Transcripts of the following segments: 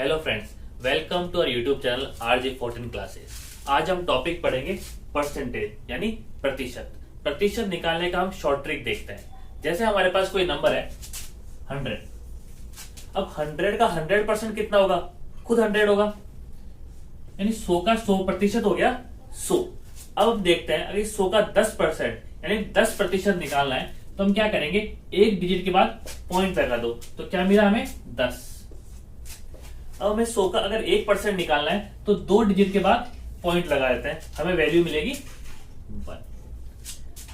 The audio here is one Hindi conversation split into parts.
Hello friends, welcome to our YouTube channel RJ14 classes. आज हम टॉपिक पढ़ेंगे परसेंटेज यानी प्रतिशत। प्रतिशत निकालने का हम शॉर्ट ट्रिक देखते हैं। जैसे हमारे पास कोई नंबर है 100। अब 100 का 100% कितना होगा? खुद 100 होगा, यानी 100 का 100% हो गया 100। अब हम देखते हैं, अगर 100 का 10% यानी 10% निकालना है तो हम क्या करेंगे? एक डिजिट के बाद पॉइंट लगा दो, तो क्या मिला हमें? 10। अब हमें 100 का अगर 1% निकालना है तो 2 डिजिट के बाद पॉइंट लगा देते हैं, हमें वैल्यू मिलेगी 1।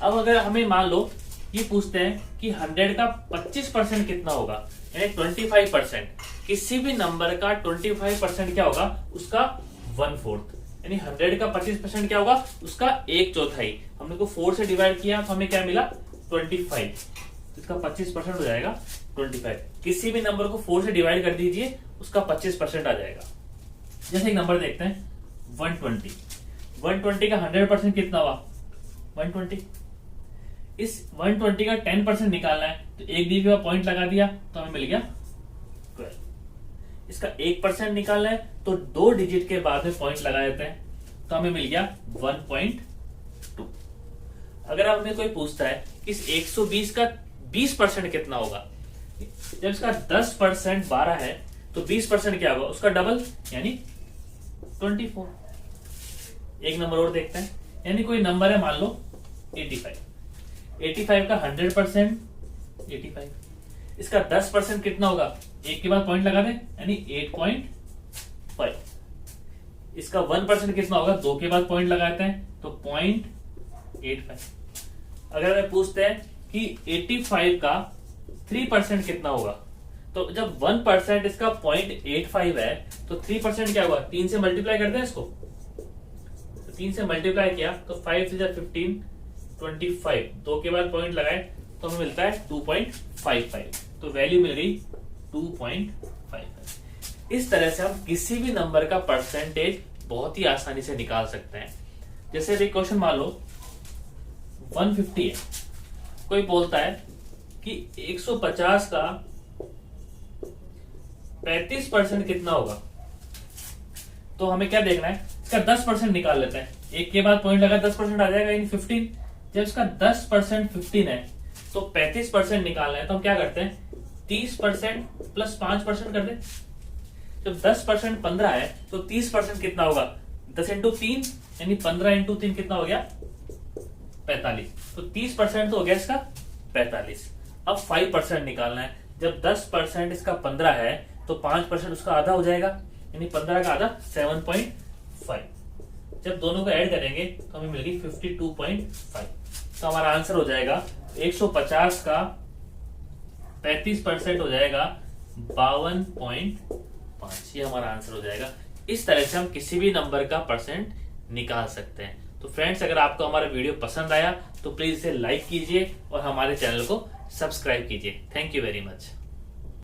अब अगर हमें मान लो ये पूछते हैं कि 100 का 25% कितना होगा, यानी 25%। किसी भी नंबर का 25% क्या होगा? उसका 1/4। यानी 100 का 25% क्या होगा? उसका 1/4। हमने को 4 से डिवाइड किया तो हमें क्या मिला? 25। इसका 25% हो जाएगा 25। किसी भी नंबर को 4 से डिवाइड कर दीजिए, उसका 25% आ जाएगा। जैसे एक नंबर देखते हैं 120। 120 का 100% कितना हुआ? 120। इस 120 का 10% निकालना है तो एक डिजिट का पॉइंट लगा दिया तो हमें मिल गया 12। इसका 1% निकालना है तो 2 डिजिट के बाद में पॉइंट लगा देते हैं तो हमें मिल गया 1.2। अगर आपने कोई पूछता है इस 120 का 20% कितना होगा, जब इसका 10% 12 है तो 20% क्या होगा? उसका डबल यानी 24। एक नंबर और देखते हैं, यानी कोई नंबर है मान लो 85। 85 का 100% 85। इसका 10% कितना होगा? एक के बाद पॉइंट लगा दें यानी 8.5। इसका 1% कितना होगा? 2 के बाद पॉइंट लगाते हैं तो 0.85। अगर हमें पूछते हैं कि 85 का 3% कितना होगा, तो जब 1% इसका 0.85 है तो 3% क्या होगा? 3 से मल्टीप्लाई करते हैं इसको, तो 3 से मल्टीप्लाई किया तो 5 से 15 25। 2 के बाद पॉइंट लगाए तो हमें मिलता है 2.55। तो वैल्यू मिल गई 2.55। इस तरह से हम किसी भी नंबर का परसेंटेज बहुत ही आसानी से निकाल सकते हैं। जैसे अभी क्वेश्चन मान लो 150 है, कोई बोलता है कि 150 का 35% कितना होगा, तो हमें क्या देखना है? इसका 10% निकाल लेते हैं। एक के बाद पॉइंट लगा 10% आ जाएगा, यानी 15। जब इसका 10% 15 है तो 35% निकालना है तो हम क्या करते हैं? 30% प्लस 5% कर दें। जब 10% 15 है तो 30% कितना होगा? 10 इंटू 3 यानी 15 इंटू 3 कितना हो गया? 45। तो 30% तो हो गया इसका 45। अब 5% निकालना है। जब 10% इसका 15 है तो 5% उसका आधा हो जाएगा, यानी 15 का आधा 7.5। जब दोनों को ऐड करेंगे तो हमें मिलेगी 52.5। तो हमारा आंसर हो जाएगा 150 का 35% हो जाएगा 52.5। ये हमारा आंसर हो जाएगा। इस तरह से हम किसी भी नंबर का परसेंट निकाल सकते हैं। तो फ्रेंड्स, अगर आपको हमारा वीडियो पसंद आया तो प्लीज इसे लाइक कीजिए और हमारे चैनल को सब्सक्राइब कीजिए। Thank you very much.